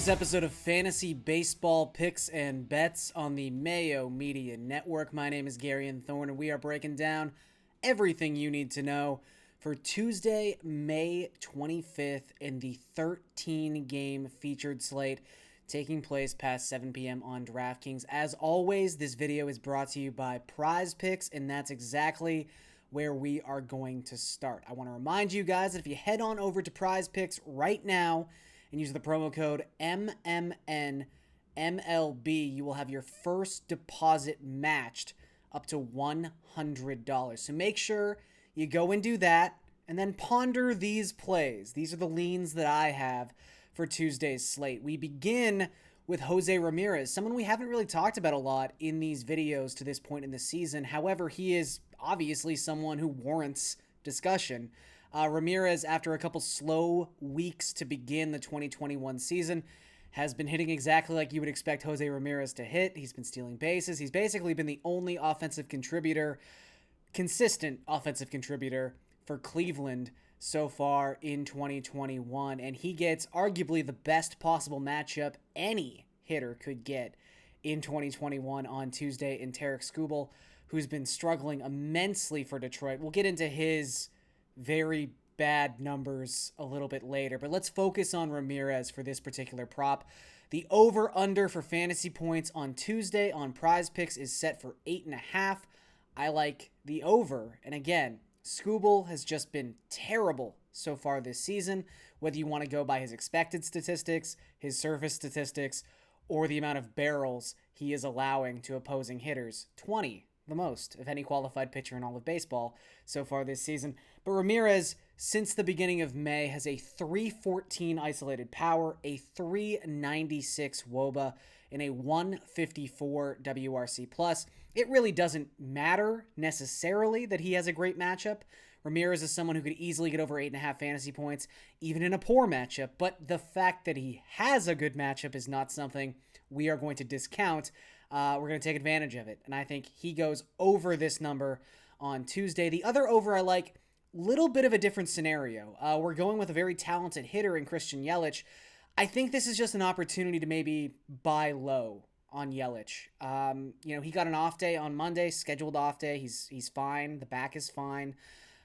episode of Fantasy Baseball Picks and Bets on the Mayo Media Network. My name is Garion Thorne, and we are breaking down everything you need to know for Tuesday, May 25th in the 13-game featured slate taking place past 7 p.m. on DraftKings. As always, this video is brought to you by Prize Picks, and that's exactly where we are going to start. I want to remind you guys that if you head on over to Prize Picks right now and use the promo code MMNMLB, you will have your first deposit matched up to $100. So make sure you go and do that and then ponder these plays. These are the leans that I have for Tuesday's slate. We begin with Jose Ramirez, someone we haven't really talked about a lot in these videos to this point in the season. However, he is obviously someone who warrants discussion. Ramirez, after a couple slow weeks to begin the 2021 season, has been hitting exactly like you would expect Jose Ramirez to hit. He's been stealing bases. He's basically been the only consistent offensive contributor for Cleveland so far in 2021. And he gets arguably the best possible matchup any hitter could get in 2021 on Tuesday in Tarik Skubal, who's been struggling immensely for Detroit. We'll get into his very bad numbers a little bit later, but let's focus on Ramirez for this particular prop. The over-under for fantasy points on Tuesday on Prize Picks is set for 8.5. I like the over, and again, Skubal has just been terrible so far this season, whether you want to go by his expected statistics, his surface statistics, or the amount of barrels he is allowing to opposing hitters. 20. The most of any qualified pitcher in all of baseball so far this season. But Ramirez, since the beginning of May, has a 314 isolated power, a 396 WOBA, and a 154 WRC+. It really doesn't matter necessarily that he has a great matchup. Ramirez is someone who could easily get over 8.5 fantasy points, even in a poor matchup. But the fact that he has a good matchup is not something we are going to discount. We're going to take advantage of it. And I think he goes over this number on Tuesday. The other over I like, little bit of a different scenario. We're going with a very talented hitter in Christian Yelich. I think this is just an opportunity to maybe buy low on Yelich. He got an off day on Monday, scheduled off day. He's fine. The back is fine.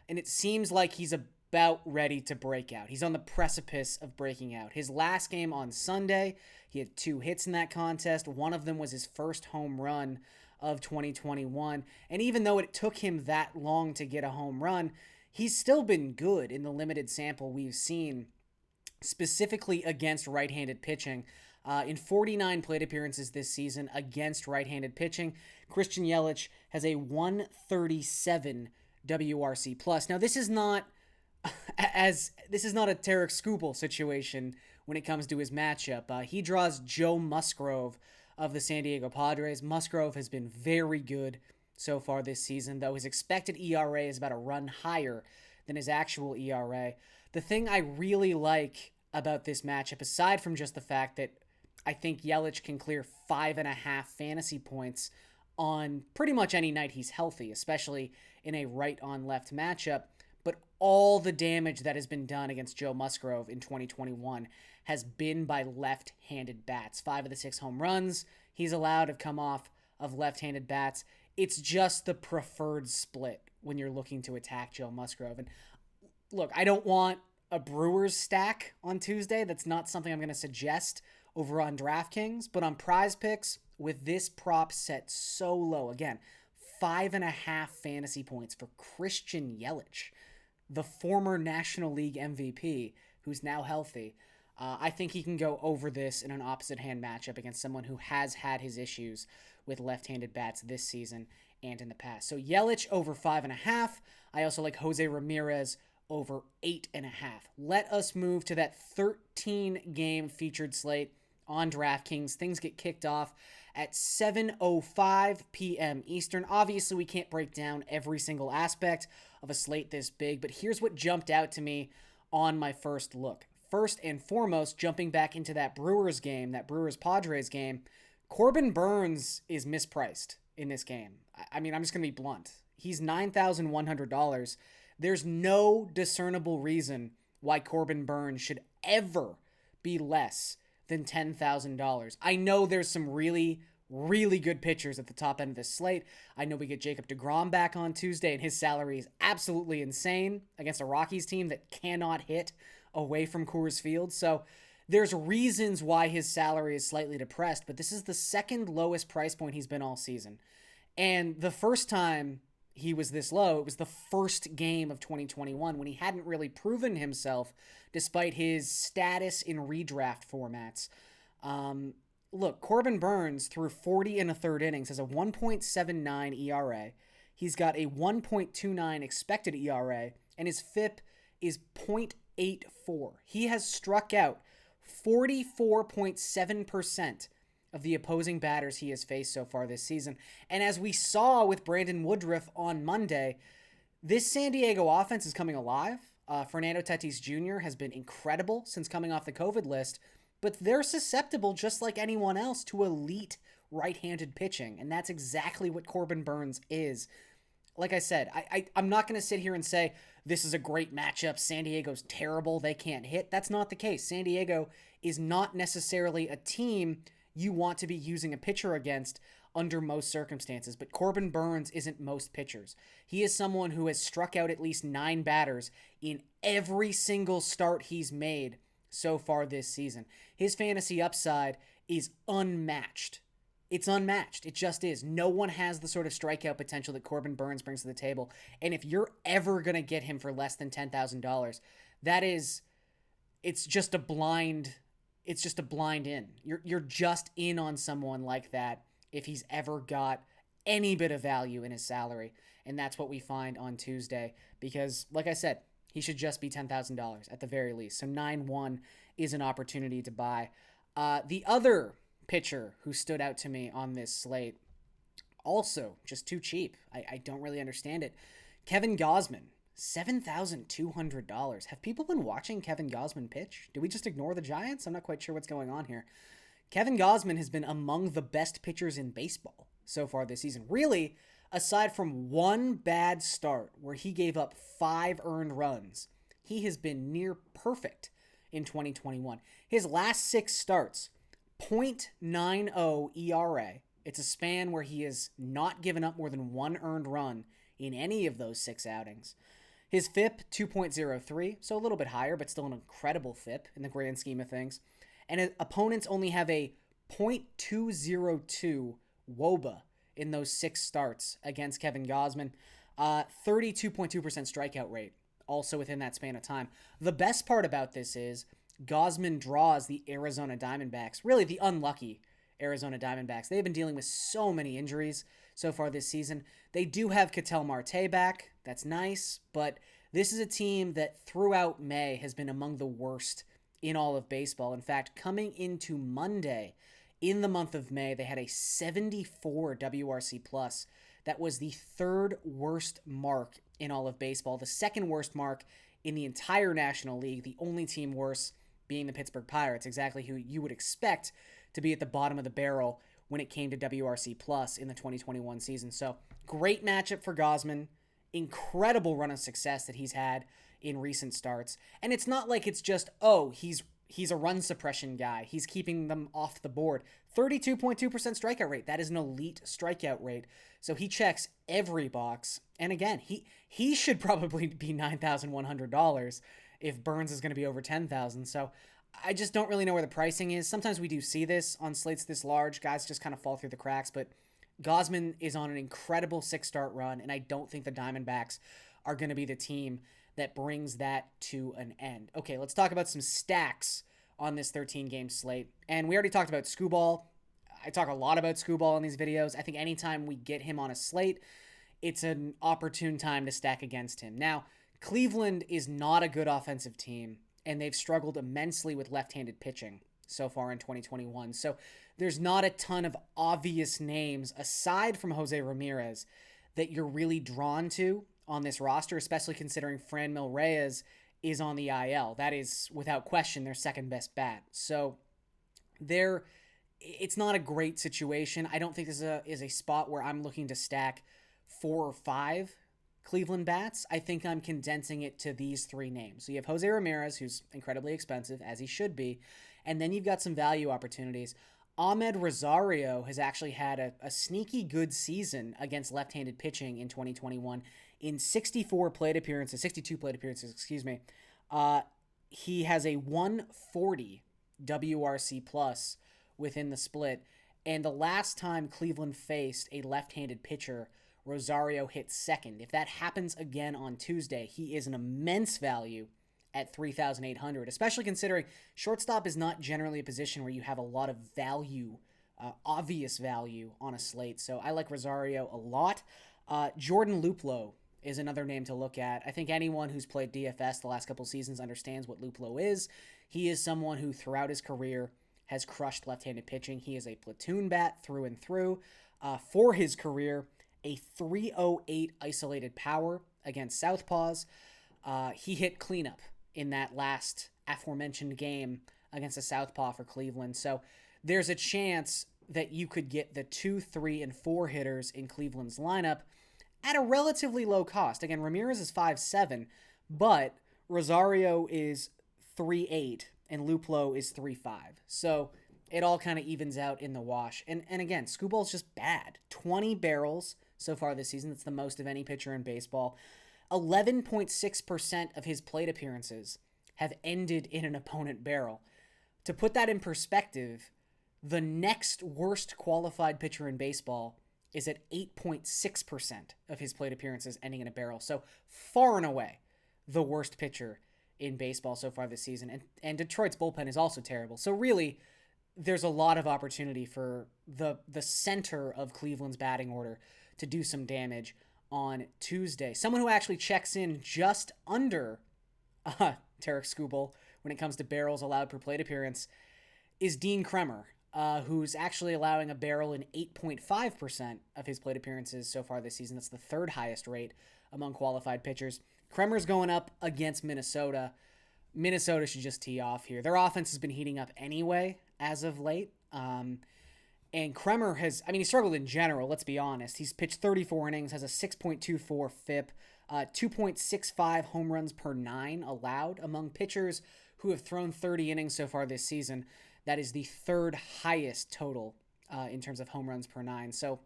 And it seems like he's about ready to break out. He's on the precipice of breaking out. His last game on Sunday, he had 2 hits in that contest. One of them was his first home run of 2021. And even though it took him that long to get a home run, he's still been good in the limited sample we've seen, specifically against right-handed pitching. In 49 plate appearances this season against right-handed pitching, Christian Yelich has a 137 WRC+. Now, this is not a Tarik Skubal situation when it comes to his matchup. He draws Joe Musgrove of the San Diego Padres. Musgrove has been very good so far this season, though his expected ERA is about a run higher than his actual ERA. The thing I really like about this matchup, aside from just the fact that I think Yelich can clear 5.5 fantasy points on pretty much any night he's healthy, especially in a right-on-left matchup, but all the damage that has been done against Joe Musgrove in 2021 has been by left-handed bats. 5 of the 6 home runs he's allowed have come off of left-handed bats. It's just the preferred split when you're looking to attack Joe Musgrove. And look, I don't want a Brewers stack on Tuesday. That's not something I'm going to suggest over on DraftKings, but on Prize Picks, with this prop set so low, again, 5.5 fantasy points for Christian Yelich, the former National League MVP, who's now healthy. I think he can go over this in an opposite hand matchup against someone who has had his issues with left-handed bats this season and in the past. So Yelich over 5.5. I also like Jose Ramirez over 8.5. Let us move to that 13-game featured slate on DraftKings. Things get kicked off at 7:05 p.m. Eastern. Obviously, we can't break down every single aspect of a slate this big, but here's what jumped out to me on my first look. First and foremost, jumping back into that Brewers game, that Brewers-Padres game, Corbin Burnes is mispriced in this game. I mean, I'm just going to be blunt. He's $9,100. There's no discernible reason why Corbin Burnes should ever be less than $10,000. I know there's some really, really good pitchers at the top end of this slate. I know we get Jacob deGrom back on Tuesday, and his salary is absolutely insane against a Rockies team that cannot hit away from Coors Field. So there's reasons why his salary is slightly depressed, but this is the second lowest price point he's been all season. And the first time he was this low, it was the first game of 2021 when he hadn't really proven himself despite his status in redraft formats. Look, Corbin Burnes through 40 and a third innings has a 1.79 ERA. He's got a 1.29 expected ERA, and his FIP is 0.84. He has struck out 44.7% of the opposing batters he has faced so far this season. And as we saw with Brandon Woodruff on Monday, this San Diego offense is coming alive. Fernando Tatis Jr. has been incredible since coming off the COVID list, but they're susceptible, just like anyone else, to elite right-handed pitching, and that's exactly what Corbin Burnes is. Like I said, I'm not going to sit here and say this is a great matchup, San Diego's terrible, they can't hit. That's not the case. San Diego is not necessarily a team you want to be using a pitcher against under most circumstances, but Corbin Burnes isn't most pitchers. He is someone who has struck out at least 9 batters in every single start he's made so far this season. His fantasy upside is unmatched. It's unmatched. It just is. No one has the sort of strikeout potential that Corbin Burnes brings to the table. And if you're ever going to get him for less than $10,000, it's just a blind in. You're just in on someone like that if he's ever got any bit of value in his salary. And that's what we find on Tuesday because, like I said, he should just be $10,000 at the very least. So 9-1 is an opportunity to buy. The other pitcher who stood out to me on this slate, also just too cheap. I don't really understand it. Kevin Gausman, $7,200. Have people been watching Kevin Gausman pitch? Do we just ignore the Giants? I'm not quite sure what's going on here. Kevin Gausman has been among the best pitchers in baseball so far this season. Really, aside from one bad start where he gave up 5 earned runs, he has been near perfect in 2021. His last 6 starts, 0.90 ERA. It's a span where he has not given up more than 1 earned run in any of those 6 outings. His FIP, 2.03, so a little bit higher, but still an incredible FIP in the grand scheme of things. And his opponents only have a 0.202 WOBA in those 6 starts against Kevin Gausman. 32.2% strikeout rate, also within that span of time. The best part about this is Gausman draws the Arizona Diamondbacks, really the unlucky Arizona Diamondbacks. They've been dealing with so many injuries so far this season. They do have Ketel Marte back. That's nice, but this is a team that throughout May has been among the worst in all of baseball. In fact, coming into Monday in the month of May, they had a 74 WRC plus. That was the 3rd worst mark in all of baseball, the 2nd worst mark in the entire National League, the only team worse being the Pittsburgh Pirates, exactly who you would expect to be at the bottom of the barrel when it came to WRC plus in the 2021 season. So great matchup for Gausman, incredible run of success that he's had in recent starts. And it's not like it's just, he's a run suppression guy. He's keeping them off the board. 32.2% strikeout rate. That is an elite strikeout rate. So he checks every box. And again, he should probably be $9,100 if Burnes is going to be over $10,000. So I just don't really know where the pricing is. Sometimes we do see this on slates this large. Guys just kind of fall through the cracks. But Gausman is on an incredible 6-start run, and I don't think the Diamondbacks are going to be the team that brings that to an end. Okay, let's talk about some stacks on this 13-game slate. And we already talked about Skubal. I talk a lot about Skubal in these videos. I think anytime we get him on a slate, it's an opportune time to stack against him. Now, Cleveland is not a good offensive team, and they've struggled immensely with left-handed pitching so far in 2021. So there's not a ton of obvious names, aside from Jose Ramirez, that you're really drawn to on this roster, especially considering Franmil Reyes is on the IL. That is, without question, their second best bat. So it's not a great situation. I don't think this is a spot where I'm looking to stack 4 or 5 Cleveland bats. I think I'm condensing it to these 3 names. So you have Jose Ramirez, who's incredibly expensive, as he should be, And then you've got some value opportunities. Ahmed Rosario has actually had a sneaky good season against left-handed pitching in 2021. In 62 plate appearances, he has a 140 WRC plus within the split. And the last time Cleveland faced a left-handed pitcher, Rosario hit second. If that happens again on Tuesday, he is an immense value at 3,800, especially considering shortstop is not generally a position where you have a lot of value, obvious value on a slate. So I like Rosario a lot. Jordan Luplow is another name to look at. I think anyone who's played DFS the last couple seasons understands what Luplow is. He is someone who throughout his career has crushed left-handed pitching. He is a platoon bat through and through. For his career, a 308 isolated power against southpaws. He hit cleanup in that last aforementioned game against a southpaw for Cleveland. So there's a chance that you could get the 2, 3, and 4 hitters in Cleveland's lineup at a relatively low cost. Again, Ramirez is 5'7", but Rosario is 3'8", and Luplow is 3'5". So it all kind of evens out in the wash. And again, Scooball's just bad. 20 barrels so far this season. That's the most of any pitcher in baseball. 11.6% of his plate appearances have ended in an opponent barrel. To put that in perspective, the next worst qualified pitcher in baseball is at 8.6% of his plate appearances ending in a barrel. So far and away, the worst pitcher in baseball so far this season. And Detroit's bullpen is also terrible. So really, there's a lot of opportunity for the center of Cleveland's batting order to do some damage on Tuesday. Someone who actually checks in just under Tarek Skubal when it comes to barrels allowed per plate appearance is Dean Kremer, who's actually allowing a barrel in 8.5% of his plate appearances so far this season. That's the third highest rate among qualified pitchers. Kremer's going up against Minnesota. Minnesota should just tee off here. Their offense has been heating up anyway as of late. And Kremer he struggled in general, let's be honest. He's pitched 34 innings, has a 6.24 FIP, 2.65 home runs per 9 allowed among pitchers who have thrown 30 innings so far this season. That is the third highest total in terms of home runs per 9. So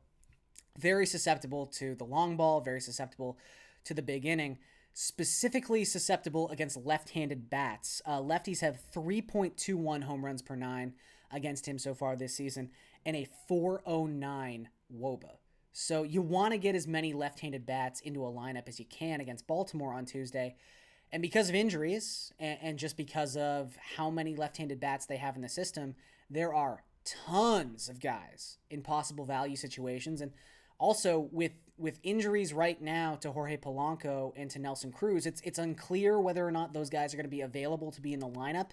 very susceptible to the long ball, very susceptible to the big inning, specifically susceptible against left-handed bats. Lefties have 3.21 home runs per 9 against him so far this season, and a 4.09 WOBA. So you want to get as many left-handed bats into a lineup as you can against Baltimore on Tuesday. And because of injuries, and just because of how many left-handed bats they have in the system, there are tons of guys in possible value situations. And also with injuries right now to Jorge Polanco and to Nelson Cruz, it's unclear whether or not those guys are going to be available to be in the lineup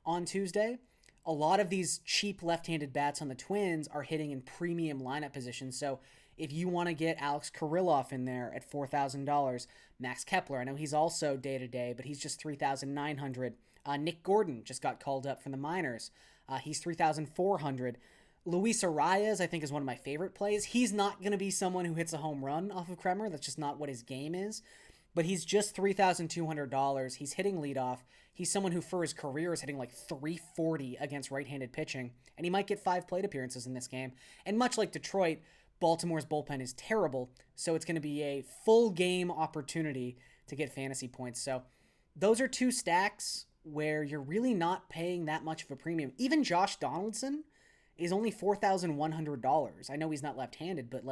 on Tuesday. A lot of these cheap left-handed bats on the Twins are hitting in premium lineup positions. So if you want to get Alex Kirilloff in there at $4,000, Max Kepler, I know he's also day-to-day, but he's just $3,900. Nick Gordon just got called up from the minors. He's $3,400. Luis Arias, I think, is one of my favorite plays. He's not going to be someone who hits a home run off of Kremer. That's just not what his game is. But he's just $3,200. He's hitting leadoff. He's someone who, for his career, is hitting like 340 against right-handed pitching. And he might get 5 plate appearances in this game. And much like Detroit, Baltimore's bullpen is terrible. So it's going to be a full game opportunity to get fantasy points. So those are 2 stacks where you're really not paying that much of a premium. Even Josh Donaldson is only $4,100. I know he's not left-handed, but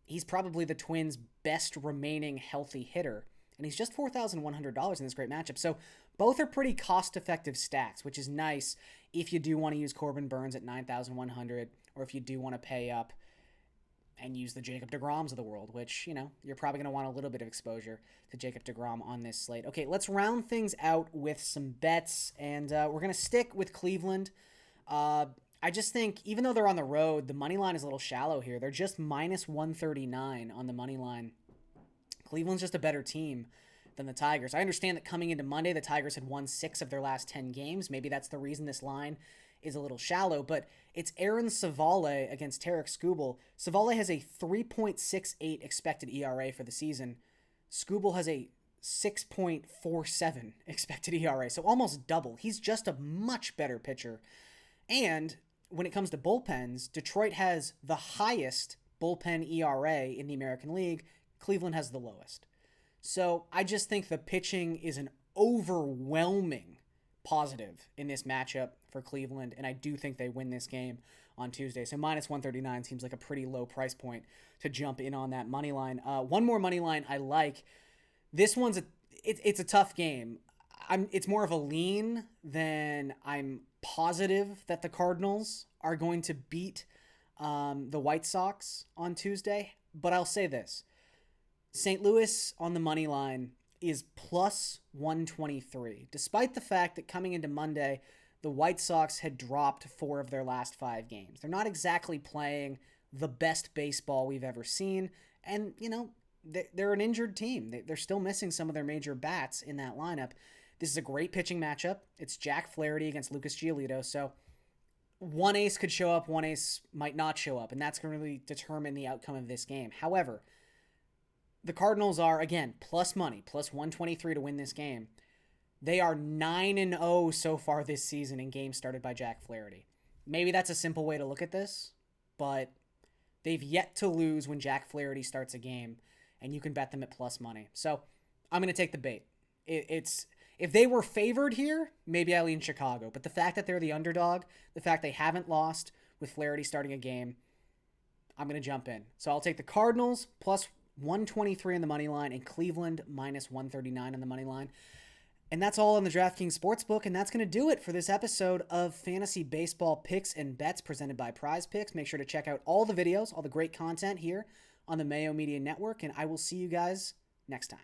he's probably the Twins' best remaining healthy hitter. And he's just $4,100 in this great matchup. So both are pretty cost-effective stacks, which is nice if you do want to use Corbin Burns at $9,100, or if you do want to pay up and use the Jacob deGroms of the world, which, you're probably going to want a little bit of exposure to Jacob deGrom on this slate. Okay, let's round things out with some bets, and we're going to stick with Cleveland. I just think, even though they're on the road, the money line is a little shallow here. They're just minus 139 on the money line. Cleveland's just a better team than the Tigers. I understand that coming into Monday, the Tigers had won 6 of their last 10 games. Maybe that's the reason this line is a little shallow, but it's Aaron Savale against Tarek Skubal. Savale has a 3.68 expected ERA for the season. Skubal has a 6.47 expected ERA, so almost double. He's just a much better pitcher. And when it comes to bullpens, Detroit has the highest bullpen ERA in the American League. Cleveland has the lowest. So I just think the pitching is an overwhelming positive in this matchup for Cleveland, and I do think they win this game on Tuesday. So minus 139 seems like a pretty low price point to jump in on that money line. One more money line I like. This one's it's a tough game. It's more of a lean than I'm positive that the Cardinals are going to beat the White Sox on Tuesday. But I'll say this. St. Louis on the money line is plus 123, despite the fact that coming into Monday, the White Sox had dropped 4 of their last 5 games. They're not exactly playing the best baseball we've ever seen. And, you know, they're an injured team. They're still missing some of their major bats in that lineup. This is a great pitching matchup. It's Jack Flaherty against Lucas Giolito. So one ace could show up, one ace might not show up, and that's going to really determine the outcome of this game. However, the Cardinals are, again, plus money, plus 123 to win this game. They are 9-0 so far this season in games started by Jack Flaherty. Maybe that's a simple way to look at this, but they've yet to lose when Jack Flaherty starts a game, and you can bet them at plus money. So I'm going to take the bait. If they were favored here, maybe I lean Chicago. But the fact that they're the underdog, the fact they haven't lost with Flaherty starting a game, I'm going to jump in. So I'll take the Cardinals plus 123 on the money line and Cleveland minus 139 on the money line. And that's all on the DraftKings Sportsbook, and that's going to do it for this episode of Fantasy Baseball Picks and Bets presented by Prize Picks. Make sure to check out all the videos, all the great content here on the Mayo Media Network, and I will see you guys next time.